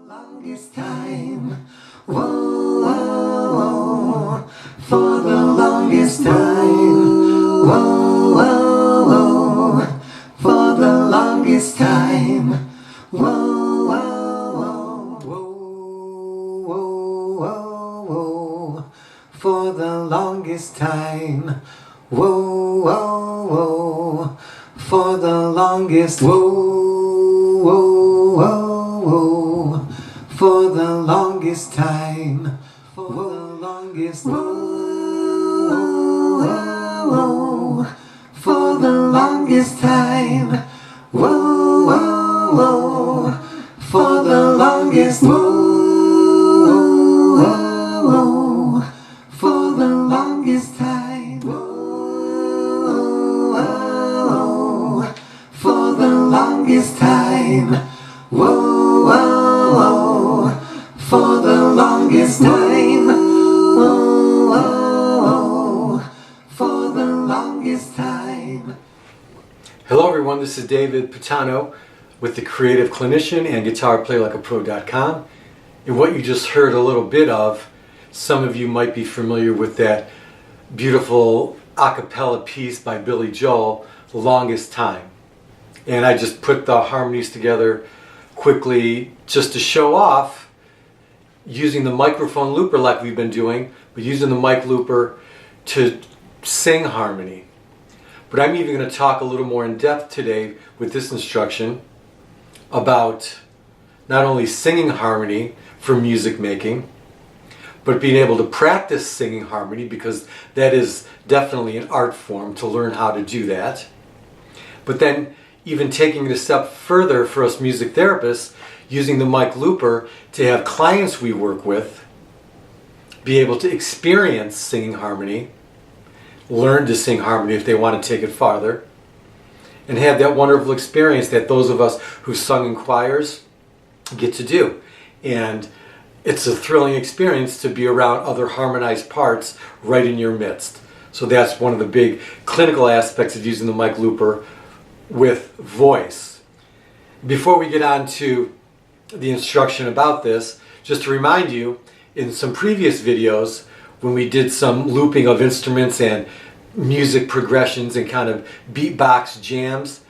longest time, whoa, whoa, whoa, for the longest time, whoa, whoa, whoa, for the longest time, whoa, whoa, whoa, whoa, whoa, whoa, for the longest time, whoa, whoa, whoa, for the longest, whoa, whoa, whoa, whoa, for the longest time, for the longest, whoa, whoa, whoa, for the longest time, whoa, whoa, whoa, for the longest, whoa, whoa, whoa, for the longest time, whoa, whoa, for the longest time, whoa, whoa, for the longest time, whoa, whoa, for the longest time. Hello everyone, this is David Patano with the Creative Clinician and GuitarPlayLikeAPro.com. And what you just heard a little bit of, some of you might be familiar with that beautiful a cappella piece by Billy Joel, The Longest Time. And I just put the harmonies together quickly just to show off using the microphone looper like we've been doing, but using the mic looper to sing harmony. But I'm even going to talk a little more in depth today with this instruction about not only singing harmony for music making, but being able to practice singing harmony, because that is definitely an art form to learn how to do that. But then even taking it a step further for us music therapists, using the mic looper to have clients we work with be able to experience singing harmony, learn to sing harmony if they want to take it farther, and have that wonderful experience that those of us who've sung in choirs get to do. And it's a thrilling experience to be around other harmonized parts right in your midst. So that's one of the big clinical aspects of using the mic looper with voice. Before we get on to the instruction about this, just to remind you, in some previous videos when we did some looping of instruments and music progressions and kind of beatbox jams,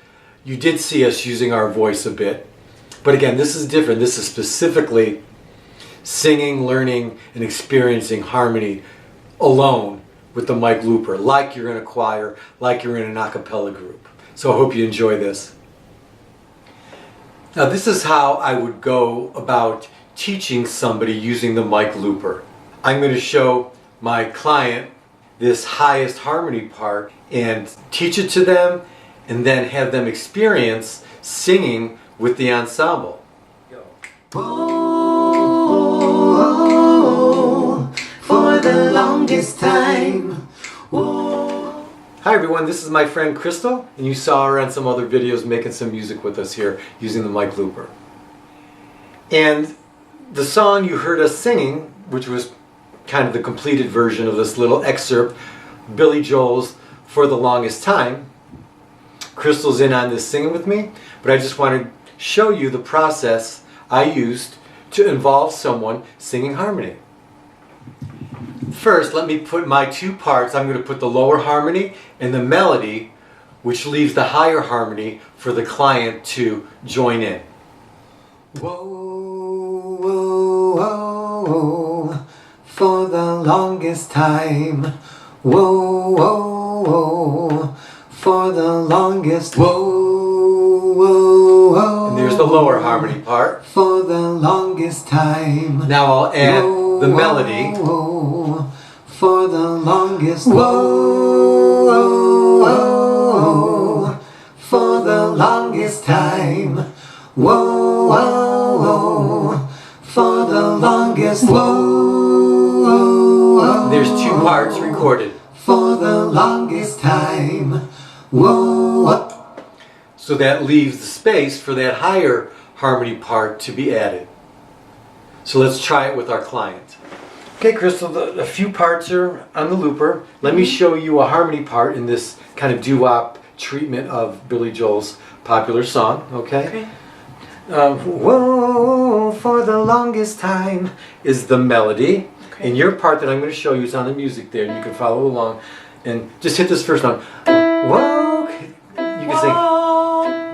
you did see us using our voice a bit. But again, this is different. This is specifically singing, learning, and experiencing harmony alone with the mic looper, like you're in a choir, like you're in an a cappella group. So I hope you enjoy this. Now this is how I would go about teaching somebody using the mic looper. I'm going to show my client this highest harmony part and teach it to them, and then have them experience singing with the ensemble. Whoa, for the longest time. Whoa. Hi everyone, this is my friend Crystal, and you saw her on some other videos making some music with us here using the mic looper. And the song you heard us singing, which was kind of the completed version of this little excerpt, Billy Joel's For the Longest Time, Crystal's in on this singing with me, but I just want to show you the process I used to involve someone singing harmony. First, let me put my two parts. I'm going to put the lower harmony and the melody, which leaves the higher harmony for the client to join in. Whoa, whoa, whoa, for the longest time. Whoa, whoa, whoa, for the longest. Whoa, whoa, whoa. And there's the lower harmony part. For the longest time. Now I'll add the melody. Whoa, for the longest. Whoa, whoa, whoa, for the longest time. Whoa, whoa, whoa, for the longest. Whoa, whoa, There's two parts recorded. For the longest time. Whoa. So that leaves the space for that higher harmony part to be added. So let's try it with our client. Okay, Crystal, a few parts are on the looper. Let me show you a harmony part in this kind of doo-wop treatment of Billy Joel's popular song, okay? Whoa, for the longest time is the melody. Okay. And your part that I'm going to show you is on the music there, and you can follow along. And just hit this first note. Whoa. You can sing.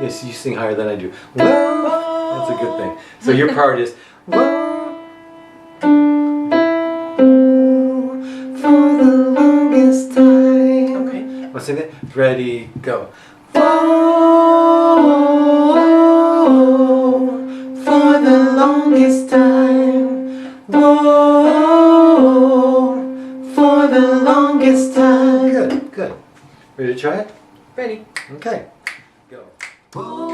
Yes, you sing higher than I do. Whoa. That's a good thing. So your part is whoa. For the longest time. Okay. Let's sing that. Ready, go. For the longest time. Whoa. For the longest time. Good, good. Ready to try it? Ready. Okay. Go. Whoa,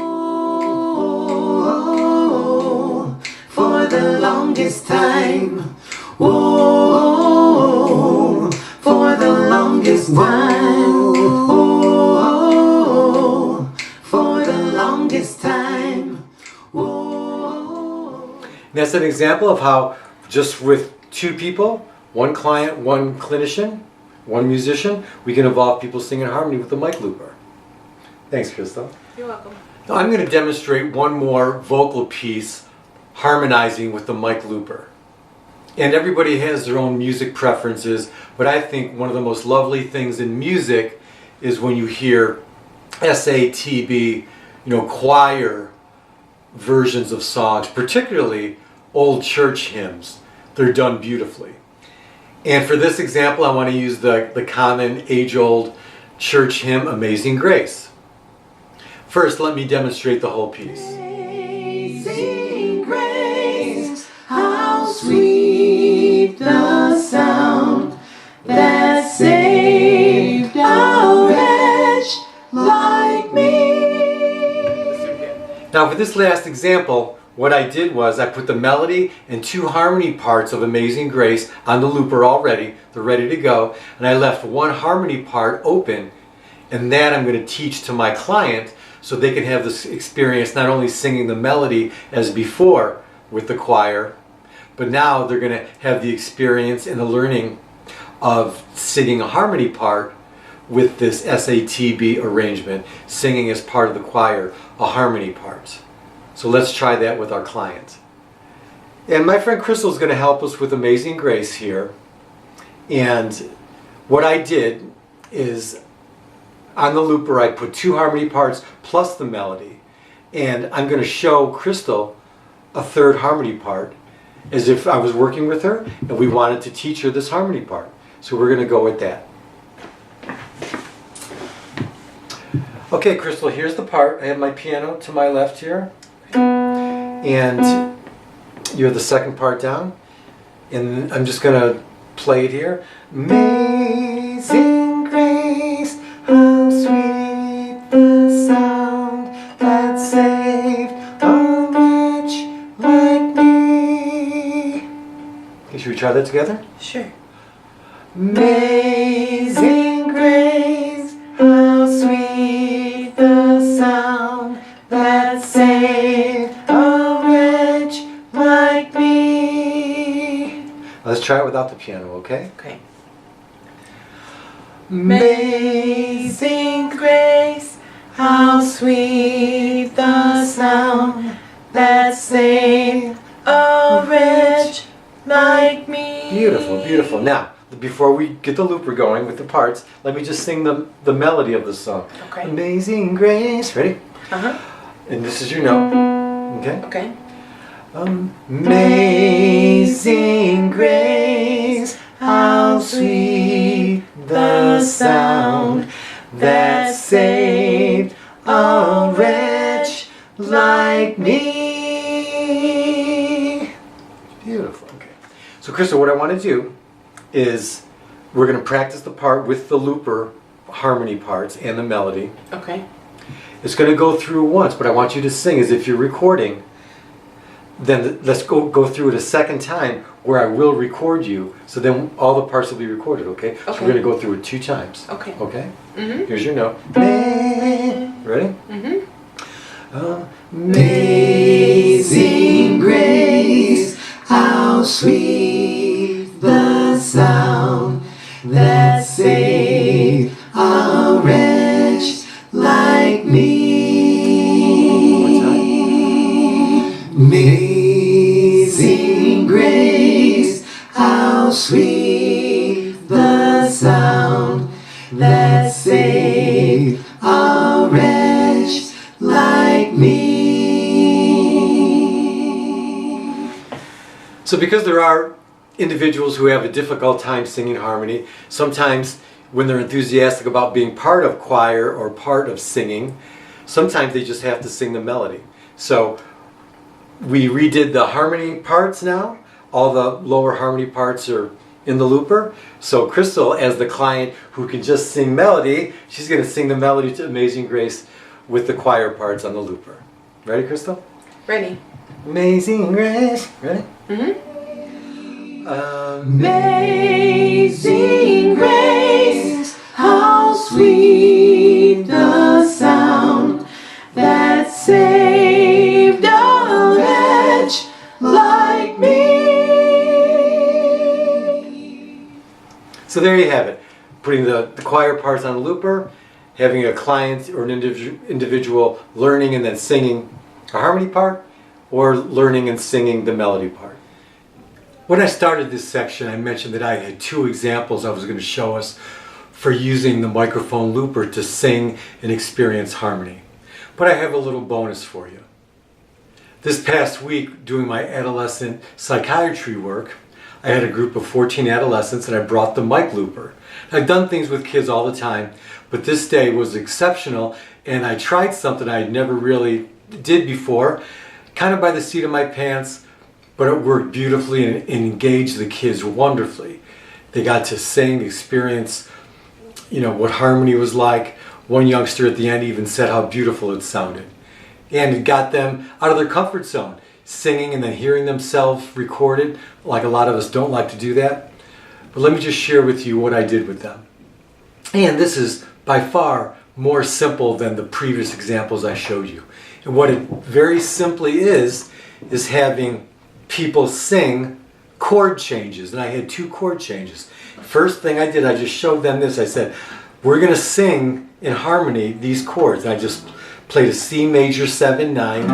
for the longest time. Whoa, for the longest time. Whoa, for the longest time. Whoa. That's an example of how just with two people, one client, one clinician, one musician, we can involve people singing harmony with the mic looper. Thanks, Crystal. You're welcome. Now I'm going to demonstrate one more vocal piece harmonizing with the mic looper. And everybody has their own music preferences, but I think one of the most lovely things in music is when you hear SATB, choir versions of songs, particularly old church hymns. They're done beautifully. And for this example, I want to use the common age-old church hymn, Amazing Grace. First, let me demonstrate the whole piece. Amazing grace, how sweet the sound that saved a wretch like me. Now for this last example, what I did was I put the melody and two harmony parts of Amazing Grace on the looper already. They're ready to go. And I left one harmony part open, and that I'm going to teach to my client so they can have this experience not only singing the melody as before with the choir, but now they're going to have the experience and the learning of singing a harmony part with this SATB arrangement, singing as part of the choir a harmony part. So let's try that with our client. And my friend Crystal is going to help us with Amazing Grace here. And what I did is on the looper I put two harmony parts plus the melody. And I'm going to show Crystal a third harmony part as if I was working with her and we wanted to teach her this harmony part. So we're going to go with that. Okay, Crystal, here's the part. I have my piano to my left here. And you're the second part down. And I'm just going to play it here. Amazing grace, how sweet the sound that saved a wretch like me. Okay, should we try that together? Sure. Amazing grace, how sweet the sound that saved a wretch like me. Let's try it without the piano, okay? Okay. Amazing grace, how sweet the sound that saved a wretch like me. Beautiful, beautiful. Now, before we get the looper going with the parts, let me just sing the melody of the song. Okay. Amazing grace. Ready? Uh-huh. And this is your note. Okay? Okay. Amazing grace, how sweet the sound that saved a wretch like me. Beautiful. Okay. So, Crystal, what I want to do is we're going to practice the part with the looper harmony parts and the melody. Okay. It's going to go through once, but I want you to sing as if you're recording. Then let's go through it a second time where I will record you, so then all the parts will be recorded, okay? So Okay. we're going to go through it 2 times. Okay. Okay? Mm-hmm. Here's your note. Ready? Mm-hmm. Amazing grace, how sweet the sound that saved a wretch like me. How sweet the sound that saved a wretch like me. So because there are individuals who have a difficult time singing harmony, sometimes when they're enthusiastic about being part of choir or part of singing, sometimes they just have to sing the melody. So we redid the harmony parts now. All the lower harmony parts are in the looper. So Crystal, as the client who can just sing melody, she's going to sing the melody to Amazing Grace with the choir parts on the looper. Ready, Crystal? Ready. Amazing Grace. Ready? Amazing grace, how sweet the sound that saved a wretch like me. So there you have it. Putting the choir parts on the looper, having a client or an individual learning and then singing a harmony part, or learning and singing the melody part. When I started this section, I mentioned that I had two examples I was going to show us for using the microphone looper to sing and experience harmony. But I have a little bonus for you. This past week, doing my adolescent psychiatry work, I had a group of 14 adolescents and I brought the mic looper. I've done things with kids all the time, but this day was exceptional and I tried something I never really did before, kind of by the seat of my pants, but it worked beautifully and engaged the kids wonderfully. They got to sing, experience, what harmony was like. One youngster at the end even said how beautiful it sounded. And it got them out of their comfort zone, singing and then hearing themselves recorded, like a lot of us don't like to do that. But let me just share with you what I did with them. And this is by far more simple than the previous examples I showed you. And what it very simply is having people sing chord changes. And I had two chord changes. First thing I did, I just showed them this. I said, we're going to sing in harmony these chords. And I just played a C major 7, 9.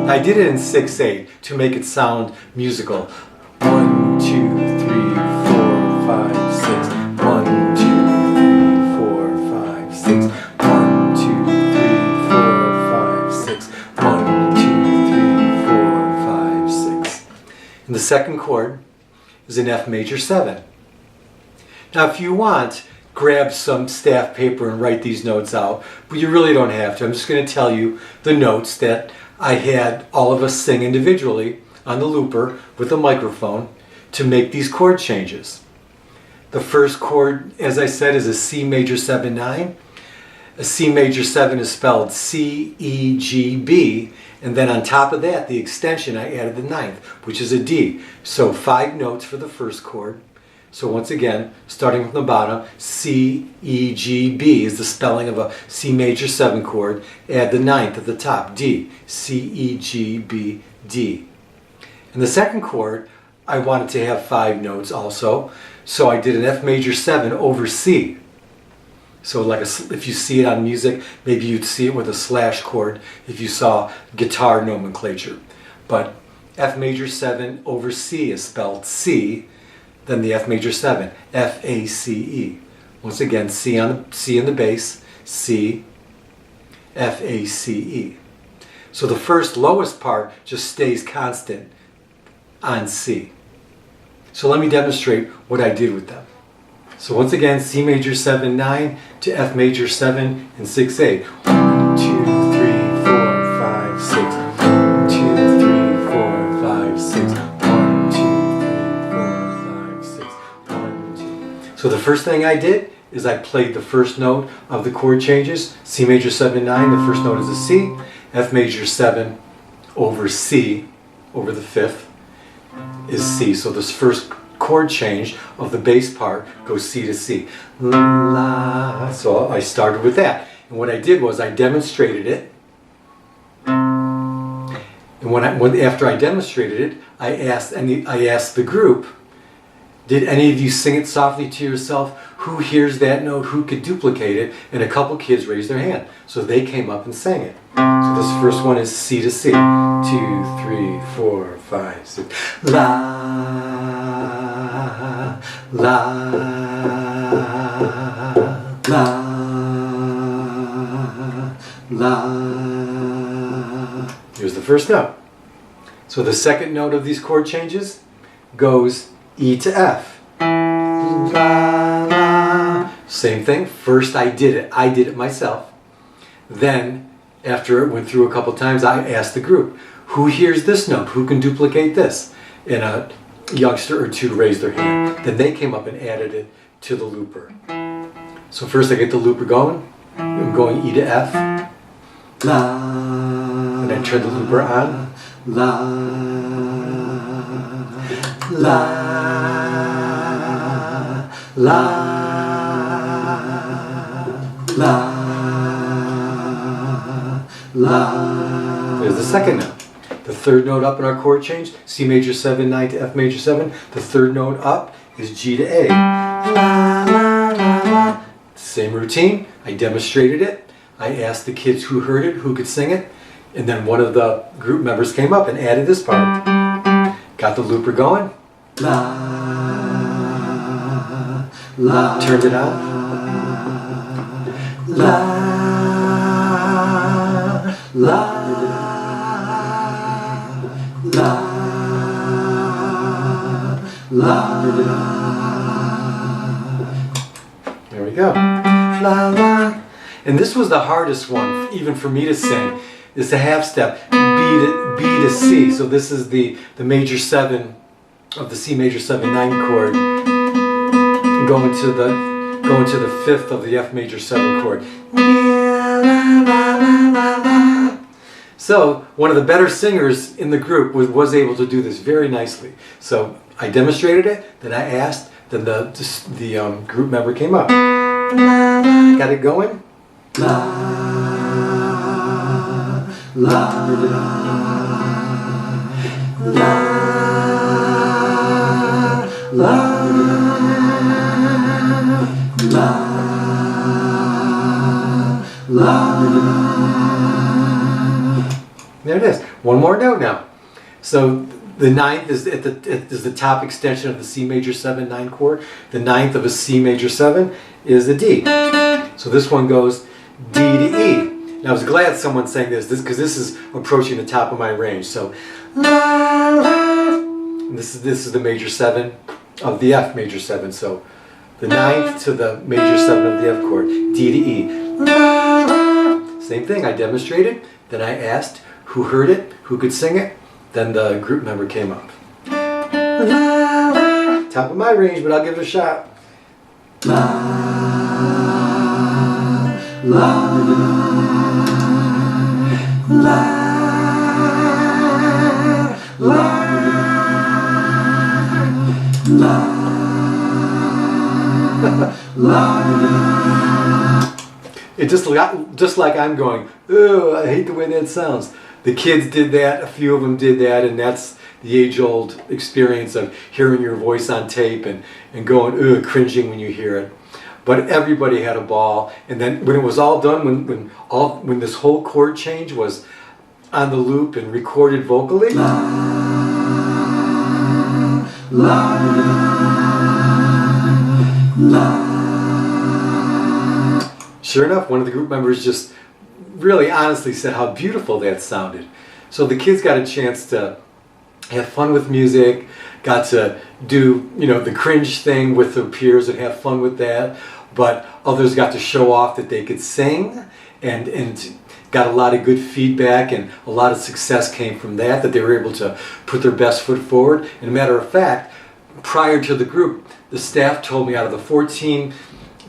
I did it in 6/8 to make it sound musical. 1, 2, 3, 4, 5, 6. 1, 2, 3, 4, 5, 6. 1, 2, 3, 4, 5, 6. 1, 2, 3, 4, 5, 6. And the second chord is an F major 7. Now if you want, grab some staff paper and write these notes out, but you really don't have to. I'm just going to tell you the notes that I had all of us sing individually on the looper with a microphone to make these chord changes. The first chord, as I said, is a C major 7, 9. A C major 7 is spelled C-E-G-B, and then on top of that, the extension, I added the ninth, which is a D. So 5 notes for the first chord. So once again, starting from the bottom, C, E, G, B is the spelling of a C major 7 chord. Add the ninth at the top, D, C, E, G, B, D. And the second chord, I wanted to have 5 notes also, so I did an F major 7 over C. So like if you see it on music, maybe you'd see it with a slash chord if you saw guitar nomenclature. But F major 7 over C is spelled C, then the F major 7, F-A-C-E. Once again, C in the bass, C, F-A-C-E. So the first lowest part just stays constant on C. So let me demonstrate what I did with them. So once again, C major 7, 9 to F major 7 and 6, 8. 1, 2, 3, 4, 5, 6. 1, 2, 3, 4, 5, 6. 1, 2, 3, 4, 5, 6. 1, 2. So the first thing I did is I played the first note of the chord changes. C major 7, 9, the first note is a C. F major 7 over C, over the fifth, is C. So this first chord change of the bass part goes C to C. La. So I started with that. And what I did was I demonstrated it. And after I demonstrated it, I asked the group, did any of you sing it softly to yourself? Who hears that note? Who could duplicate it? And a couple kids raised their hand. So they came up and sang it. So this first one is C to C. 2, 3, 4, 5, 6. La. la, la, la. Here's the first note. So the second note of these chord changes goes E to F. La, la. Same thing. First I did it myself. Then, after it went through a couple times, I asked the group, who hears this note? Who can duplicate this? And a youngster or two raised their hand. Then they came up and added it to the looper. So first I get the looper going. I'm going E to F. La. And I turn the looper on. La. La. La. La. La. There's the second note. The third note up in our chord change, C major 7, 9 to F major 7. The third note up is G to A. La, la, la, la. Same routine. I demonstrated it. I asked the kids who heard it, who could sing it. And then one of the group members came up and added this part. Got the looper going. La, la. Turned it on. La, la. La, la. There we go. La, la. And this was the hardest one, even for me to sing. It's a half step, B to C. So this is the major 7 of the C major 7/9 chord, going to the 5th of the F major 7 chord. So one of the better singers in the group was able to do this very nicely. So I demonstrated it, then I asked, then the group member came up. Got it going? La, la, la, la, la, la. There it is. One more note now. So the 9th is is the top extension of the C major 7/9 chord. The 9th of a C major 7 is a D. So this one goes D to E. Now I was glad someone sang this because this is approaching the top of my range. So la, la. And this is the major 7 of the F major 7. So the 9th to the major 7 of the F chord, D to E. La, la. Same thing. I demonstrated. Then I asked who heard it, who could sing it. Then the group member came up. La, la. Top of my range, but I'll give it a shot. La, la, la, la, la, la. It just like I'm going, oh, I hate the way that sounds. The kids did that, a few of them did that, and that's the age-old experience of hearing your voice on tape and going, ugh, cringing when you hear it. But everybody had a ball, and then when it was all done, when this whole chord change was on the loop and recorded vocally, la, la, la. Sure enough, one of the group members just really honestly said how beautiful that sounded. So the kids got a chance to have fun with music, got to do, the cringe thing with their peers and have fun with that, but others got to show off that they could sing and got a lot of good feedback, and a lot of success came from that they were able to put their best foot forward. And a matter of fact, prior to the group, the staff told me out of the 14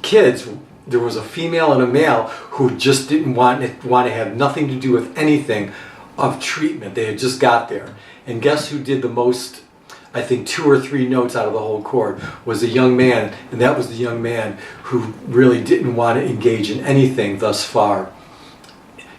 kids, there was a female and a male who just didn't want to have nothing to do with anything of treatment. They had just got there. And guess who did the most, I think 2 or 3 notes out of the whole chord, was a young man, and that was the young man who really didn't want to engage in anything thus far,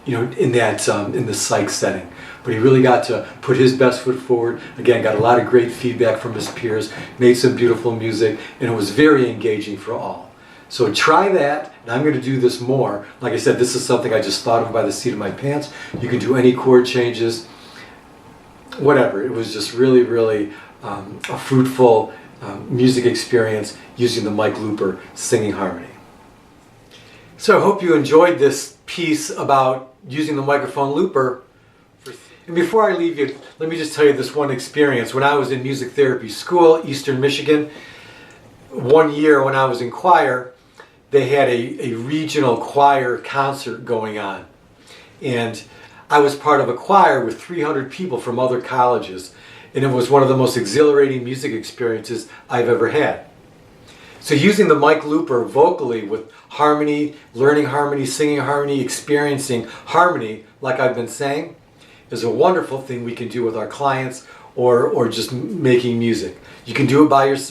in the psych setting. But he really got to put his best foot forward. Again, got a lot of great feedback from his peers, made some beautiful music, and it was very engaging for all. So try that, and I'm going to do this more. Like I said, this is something I just thought of by the seat of my pants. You can do any chord changes, whatever. It was just really, really a fruitful music experience using the mic looper singing harmony. So I hope you enjoyed this piece about using the microphone looper. And before I leave you, let me just tell you this one experience. When I was in music therapy school, Eastern Michigan, one year when I was in choir, they had a regional choir concert going on. And I was part of a choir with 300 people from other colleges. And it was one of the most exhilarating music experiences I've ever had. So using the mic looper vocally with harmony, learning harmony, singing harmony, experiencing harmony, like I've been saying, is a wonderful thing we can do with our clients or just making music. You can do it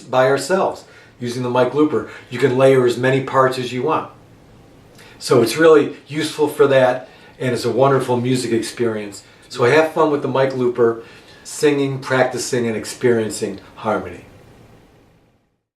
by ourselves using the mic looper. You can layer as many parts as you want. So it's really useful for that, and it's a wonderful music experience. So have fun with the mic looper, singing, practicing, and experiencing harmony.